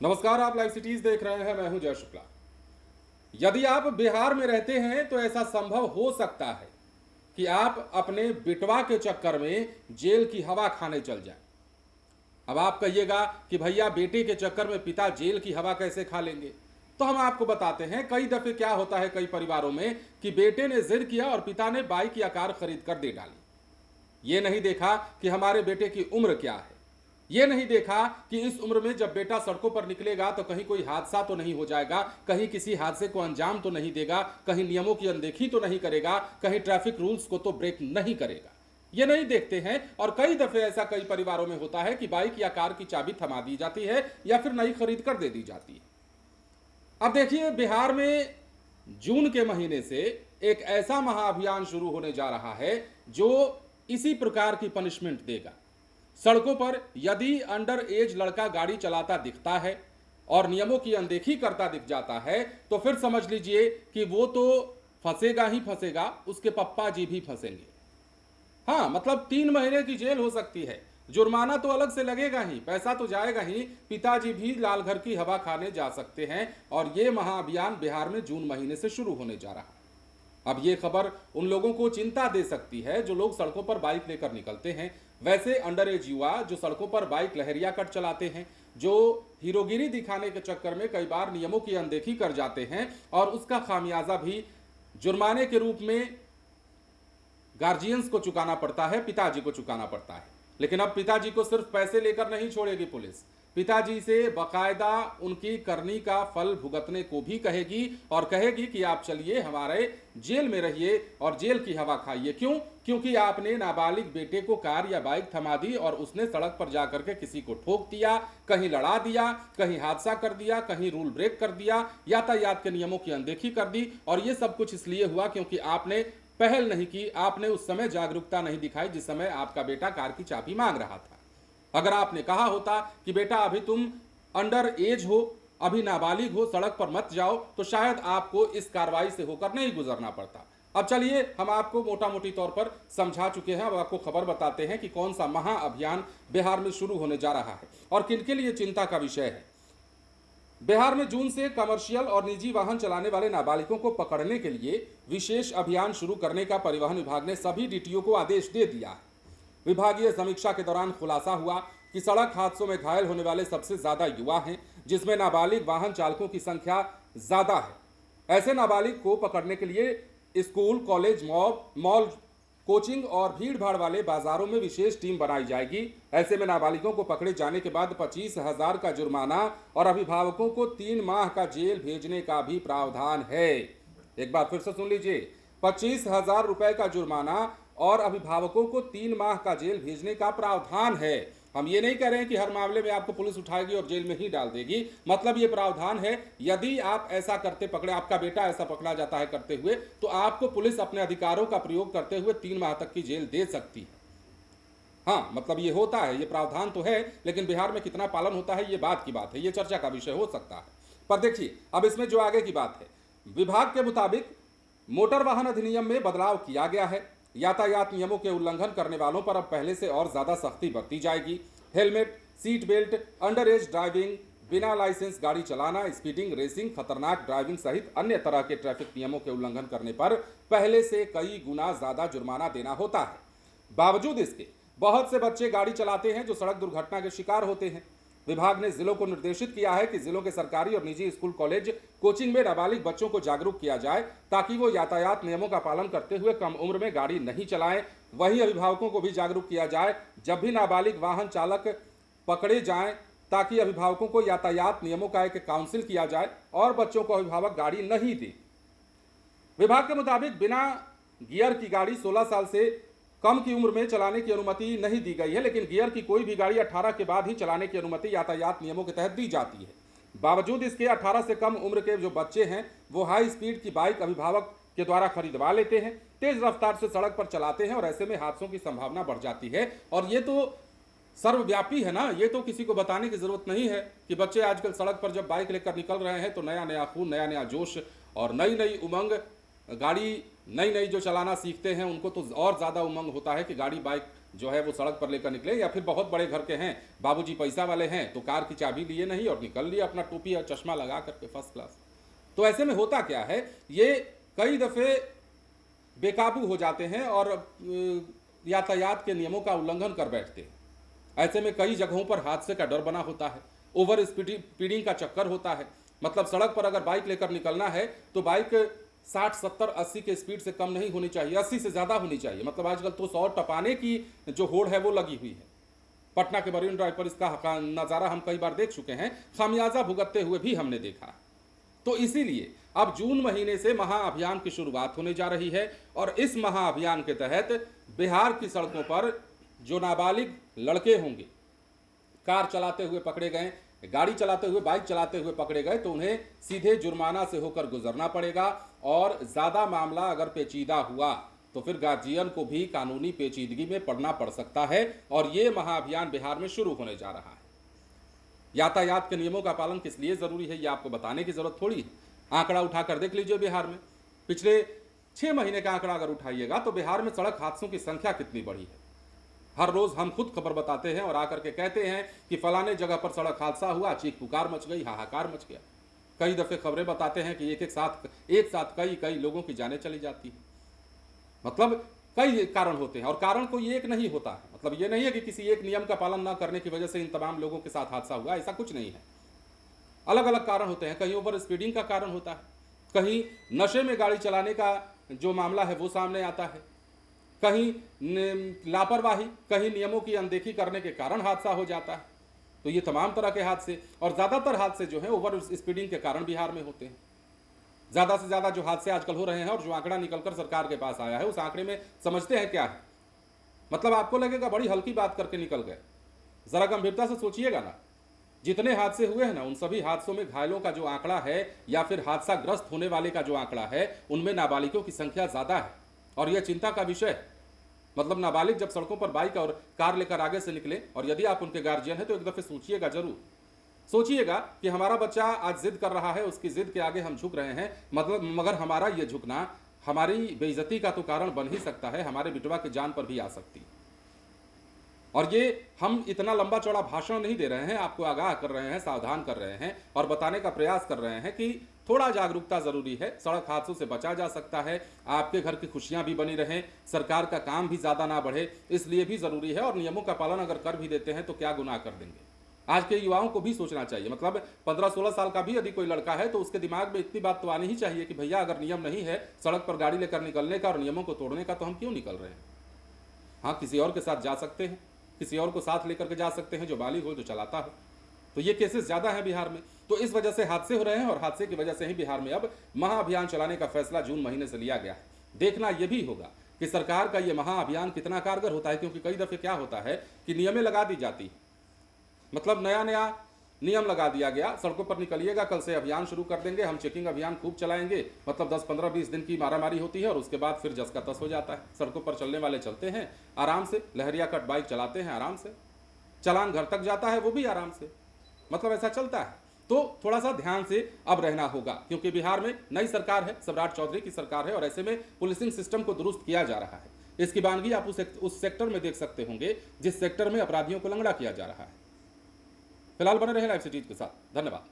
नमस्कार, आप live cities देख रहे हैं। मैं हूं जय शुक्ला। यदि आप बिहार में रहते हैं तो ऐसा संभव हो सकता है कि आप अपने बिटवा के चक्कर में जेल की हवा खाने चल जाएं। अब आप कहिएगा कि भैया बेटे के चक्कर में पिता जेल की हवा कैसे खा लेंगे। तो हम आपको बताते हैं कई दफे क्या होता है कई परिवारों में कि बेटे ने जिद किया और पिता ने बाइक या कार खरीद कर दे डाली। ये नहीं देखा कि हमारे बेटे की उम्र क्या है, ये नहीं देखा कि इस उम्र में जब बेटा सड़कों पर निकलेगा तो कहीं कोई हादसा तो नहीं हो जाएगा, कहीं किसी हादसे को अंजाम तो नहीं देगा, कहीं नियमों की अनदेखी तो नहीं करेगा, कहीं ट्रैफिक रूल्स को तो ब्रेक नहीं करेगा। ये नहीं देखते हैं और कई दफे ऐसा कई परिवारों में होता है कि बाइक या कार की चाबी थमा दी जाती है या फिर नई खरीद कर दे दी जाती है। अब देखिए, बिहार में जून के महीने से एक ऐसा महाअभियान शुरू होने जा रहा है जो इसी प्रकार की पनिशमेंट देगा। सड़कों पर यदि अंडर एज लड़का गाड़ी चलाता दिखता है और नियमों की अनदेखी करता दिख जाता है तो फिर समझ लीजिए कि वो तो फंसेगा ही फंसेगा, उसके पप्पा जी भी फंसेंगे। हाँ, मतलब 3 महीने की जेल हो सकती है। जुर्माना तो अलग से लगेगा ही, पैसा तो जाएगा ही, पिताजी भी लाल घर की हवा खाने जा सकते हैं। और ये महाअभियान बिहार में जून महीने से शुरू होने जा रहा है। अब ये खबर उन लोगों को चिंता दे सकती है जो लोग सड़कों पर बाइक लेकर निकलते हैं। वैसे अंडर एज युवा जो सड़कों पर बाइक लहरिया कट चलाते हैं, जो हीरोगिरी दिखाने के चक्कर में कई बार नियमों की अनदेखी कर जाते हैं और उसका खामियाजा भी जुर्माने के रूप में गार्जियंस को चुकाना पड़ता है, पिताजी को चुकाना पड़ता है। लेकिन अब पिताजी को सिर्फ पैसे लेकर नहीं छोड़ेगी पुलिस, पिताजी से बकायदा उनकी करनी का फल भुगतने को भी कहेगी और कहेगी कि आप चलिए हमारे जेल में रहिए और जेल की हवा खाइए। क्यों? क्योंकि आपने नाबालिग बेटे को कार या बाइक थमा दी और उसने सड़क पर जाकर के किसी को ठोक दिया, कहीं लड़ा दिया, कहीं हादसा कर दिया, कहीं रूल ब्रेक कर दिया, यातायात के नियमों की अनदेखी कर दी। और ये सब कुछ इसलिए हुआ क्योंकि आपने पहल नहीं की, आपने उस समय जागरूकता नहीं दिखाई जिस समय आपका बेटा कार की चाबी मांग रहा था। अगर आपने कहा होता कि बेटा अभी तुम अंडर एज हो, अभी नाबालिग हो, सड़क पर मत जाओ, तो शायद आपको इस कार्रवाई से होकर नहीं गुजरना पड़ता। अब चलिए हम आपको मोटा मोटी तौर पर समझा चुके हैं। अब आपको खबर बताते हैं कि कौन सा महाअभियान बिहार में शुरू होने जा रहा है और किनके लिए चिंता का विषय है। बिहार में जून से कमर्शियल और निजी वाहन चलाने वाले नाबालिगों को पकड़ने के लिए विशेष अभियान शुरू करने का परिवहन विभाग ने सभी डीटीओ को आदेश दे दिया है। विभागीय समीक्षा के दौरान खुलासा हुआ कि सड़क हादसों में घायल होने वाले सबसे ज्यादा युवा हैं, जिसमें नाबालिग वाहन चालकों की संख्या ज्यादा है। ऐसे नाबालिग को पकड़ने के लिए स्कूल, कॉलेज, मॉल, कोचिंग और भीड़ भाड़ वाले बाजारों में विशेष टीम बनाई जाएगी। ऐसे में नाबालिगों को पकड़े जाने के बाद 25,000 का जुर्माना और अभिभावकों को 3 माह का जेल भेजने का भी प्रावधान है। एक बार फिर से सुन लीजिए, 25,000 रुपए का जुर्माना और अभिभावकों को 3 माह का जेल भेजने का प्रावधान है। हम ये नहीं कह रहे हैं कि हर मामले में आपको पुलिस उठाएगी और जेल में ही डाल देगी। मतलब ये प्रावधान है, यदि आप ऐसा करते पकड़े, आपका बेटा ऐसा पकड़ा जाता है करते हुए, तो आपको पुलिस अपने अधिकारों का प्रयोग करते हुए 3 माह तक की जेल दे सकती है। हाँ, मतलब ये होता है, ये प्रावधान तो है, लेकिन बिहार में कितना पालन होता है ये बात की बात है, ये चर्चा का विषय हो सकता है। पर देखिए अब इसमें जो आगे की बात है, विभाग के मुताबिक मोटर वाहन अधिनियम में बदलाव किया गया है। यातायात नियमों के उल्लंघन करने वालों पर अब पहले से और ज्यादा सख्ती बरती जाएगी। Helmet, seat belt, under as driving, बिना लाइसेंस गाड़ी चलाना, स्पीडिंग, रेसिंग, खतरनाक ड्राइविंग सहित अन्य तरह के ट्रैफिक नियमों के उल्लंघन करने पर पहले से कई गुना ज्यादा जुर्माना देना होता है। बावजूद इसके बहुत से बच्चे गाड़ी चलाते हैं जो सड़क दुर्घटना के शिकार होते हैं। विभाग ने जिलों को निर्देशित किया है कि जिलों के सरकारी और निजी स्कूल, कॉलेज, कोचिंग में नाबालिग बच्चों को जागरूक किया जाए ताकि वो यातायात नियमों का पालन करते हुए कम उम्र में गाड़ी नहीं चलाएं। वहीं अभिभावकों को भी जागरूक किया जाए जब भी नाबालिग वाहन चालक पकड़े जाएं, ताकि अभिभावकों को यातायात नियमों का एक काउंसिल किया जाए और बच्चों को अभिभावक गाड़ी नहीं दे। विभाग के मुताबिक बिना गियर की गाड़ी 16 साल से कम की उम्र में चलाने की अनुमति नहीं दी गई है, लेकिन गियर की कोई भी गाड़ी 18 के बाद ही चलाने की अनुमति यातायात नियमों के तहत दी जाती है। बावजूद इसके 18 से कम उम्र के जो बच्चे हैं वो हाई स्पीड की बाइक अभिभावक के द्वारा खरीदवा लेते हैं, तेज रफ्तार से सड़क पर चलाते हैं और ऐसे में हादसों की संभावना बढ़ जाती है। और ये तो सर्वव्यापी है ना, ये तो किसी को बताने की जरूरत नहीं है कि बच्चे आजकल सड़क पर जब बाइक लेकर निकल रहे हैं तो नया नया खून, नया नया जोश और नई नई उमंग, गाड़ी नई नई जो चलाना सीखते हैं उनको तो और ज़्यादा उमंग होता है कि गाड़ी बाइक जो है वो सड़क पर लेकर निकले, या फिर बहुत बड़े घर के हैं, बाबूजी पैसा वाले हैं, तो कार की चाबी लिए नहीं और निकल लिए अपना टोपी और चश्मा लगा करके फर्स्ट क्लास। तो ऐसे में होता क्या है, ये कई दफ़े बेकाबू हो जाते हैं और यातायात के नियमों का उल्लंघन कर बैठते हैं। ऐसे में कई जगहों पर हादसे का डर बना होता है, ओवर स्पीडिंग का चक्कर होता है। मतलब सड़क पर अगर बाइक लेकर निकलना है तो बाइक 60, 70, 80 के स्पीड से कम नहीं होनी चाहिए, 80 से ज़्यादा होनी चाहिए। मतलब आजकल तो 100 टपाने की जो होड़ है वो लगी हुई है। पटना के मरीन ड्राइव पर इसका नज़ारा हम कई बार देख चुके हैं, खामियाजा भुगतते हुए भी हमने देखा। तो इसीलिए अब जून महीने से महाअभियान की शुरुआत होने जा रही है और इस महाअभियान के तहत बिहार की सड़कों पर जो नाबालिग लड़के होंगे, कार चलाते हुए पकड़े गए, गाड़ी चलाते हुए, बाइक चलाते हुए पकड़े गए, तो उन्हें सीधे जुर्माना से होकर गुजरना पड़ेगा। और ज़्यादा मामला अगर पेचीदा हुआ तो फिर गार्जियन को भी कानूनी पेचीदगी में पड़ना पड़ सकता है। और ये महाअभियान बिहार में शुरू होने जा रहा है। यातायात के नियमों का पालन किस लिए ज़रूरी है, ये आपको बताने की ज़रूरत थोड़ी है। आंकड़ा उठाकर देख लीजिए, बिहार में पिछले 6 महीने का आंकड़ा अगर उठाइएगा तो बिहार में सड़क हादसों की संख्या कितनी बढ़ी है। हर रोज़ हम खुद खबर बताते हैं और आकर के कहते हैं कि फलाने जगह पर सड़क हादसा हुआ, चीख पुकार मच गई, हाहाकार मच गया। कई दफ़े खबरें बताते हैं कि एक साथ कई लोगों की जानें चली जाती है। मतलब कई कारण होते हैं और कारण कोई एक नहीं होता है। मतलब ये नहीं है कि किसी एक नियम का पालन न करने की वजह से इन तमाम लोगों के साथ हादसा हुआ, ऐसा कुछ नहीं है। अलग अलग कारण होते हैं। कहीं ओवर स्पीडिंग का कारण होता है, कहीं नशे में गाड़ी चलाने का जो मामला है वो सामने आता है, कहीं लापरवाही, कहीं नियमों की अनदेखी करने के कारण हादसा हो जाता है। तो ये तमाम तरह के हादसे, और ज़्यादातर हादसे जो हैं ओवर स्पीडिंग के कारण बिहार में होते हैं। ज़्यादा से ज़्यादा जो हादसे आजकल हो रहे हैं और जो आंकड़ा निकलकर सरकार के पास आया है, उस आंकड़े में समझते हैं क्या है। मतलब आपको लगेगा बड़ी हल्की बात करके निकल गए, ज़रा गंभीरता से सोचिएगा ना। जितने हादसे हुए हैं ना, उन सभी हादसों में घायलों का जो आंकड़ा है या फिर हादसाग्रस्त होने वाले का जो आंकड़ा है, उनमें नाबालिगों की संख्या ज़्यादा है और यह चिंता का विषय है। मतलब नाबालिग जब सड़कों पर बाइक और कार लेकर आगे से निकले, और यदि आप उनके गार्जियन हैं तो एक दफ़े सोचिएगा, जरूर सोचिएगा कि हमारा बच्चा आज जिद कर रहा है, उसकी जिद के आगे हम झुक रहे हैं। मतलब मगर हमारा ये झुकना हमारी बेइज्जती का तो कारण बन ही सकता है, हमारे बिटवा की जान पर भी आ सकती है। और ये हम इतना लंबा चौड़ा भाषण नहीं दे रहे हैं, आपको आगाह कर रहे हैं, सावधान कर रहे हैं और बताने का प्रयास कर रहे हैं कि थोड़ा जागरूकता ज़रूरी है। सड़क हादसों से बचा जा सकता है, आपके घर की खुशियां भी बनी रहें, सरकार का काम भी ज़्यादा ना बढ़े, इसलिए भी ज़रूरी है। और नियमों का पालन अगर कर भी देते हैं तो क्या गुनाह कर देंगे। आज के युवाओं को भी सोचना चाहिए। मतलब 15-16 साल का भी यदि कोई लड़का है तो उसके दिमाग में इतनी बात तो आनी ही चाहिए कि भैया अगर नियम नहीं है सड़क पर गाड़ी लेकर निकलने का और नियमों को तोड़ने का, तो हम क्यों निकल रहे हैं। हाँ, किसी और के साथ जा सकते हैं, किसी और को साथ लेकर के जा सकते हैं जो बालिग हो, जो चलाता हो। तो ये केसेस ज़्यादा हैं बिहार में, तो इस वजह से हादसे हो रहे हैं और हादसे की वजह से ही बिहार में अब महाअभियान चलाने का फैसला जून महीने से लिया गया है। देखना यह भी होगा कि सरकार का ये महाअभियान कितना कारगर होता है, क्योंकि कई दफ़े क्या होता है कि नियमें लगा दी जाती है। मतलब नया नियम लगा दिया गया, सड़कों पर निकलिएगा, कल से अभियान शुरू कर देंगे, हम चेकिंग अभियान खूब चलाएंगे। मतलब 10, 15, 20 दिन की मारामारी होती है और उसके बाद फिर जस का तस हो जाता है। सड़कों पर चलने वाले चलते हैं आराम से, लहरिया कट बाइक चलाते हैं आराम से, चालान घर तक जाता है वो भी आराम से। मतलब ऐसा चलता है। तो थोड़ा सा ध्यान से अब रहना होगा, क्योंकि बिहार में नई सरकार है, सम्राट चौधरी की सरकार है और ऐसे में पुलिसिंग सिस्टम को दुरुस्त किया जा रहा है। इसकी बानगी आप उस सेक्टर में देख सकते होंगे जिस सेक्टर में अपराधियों को लंगड़ा किया जा रहा है। फिलहाल बने रहे लाइव सिटीज के साथ। धन्यवाद।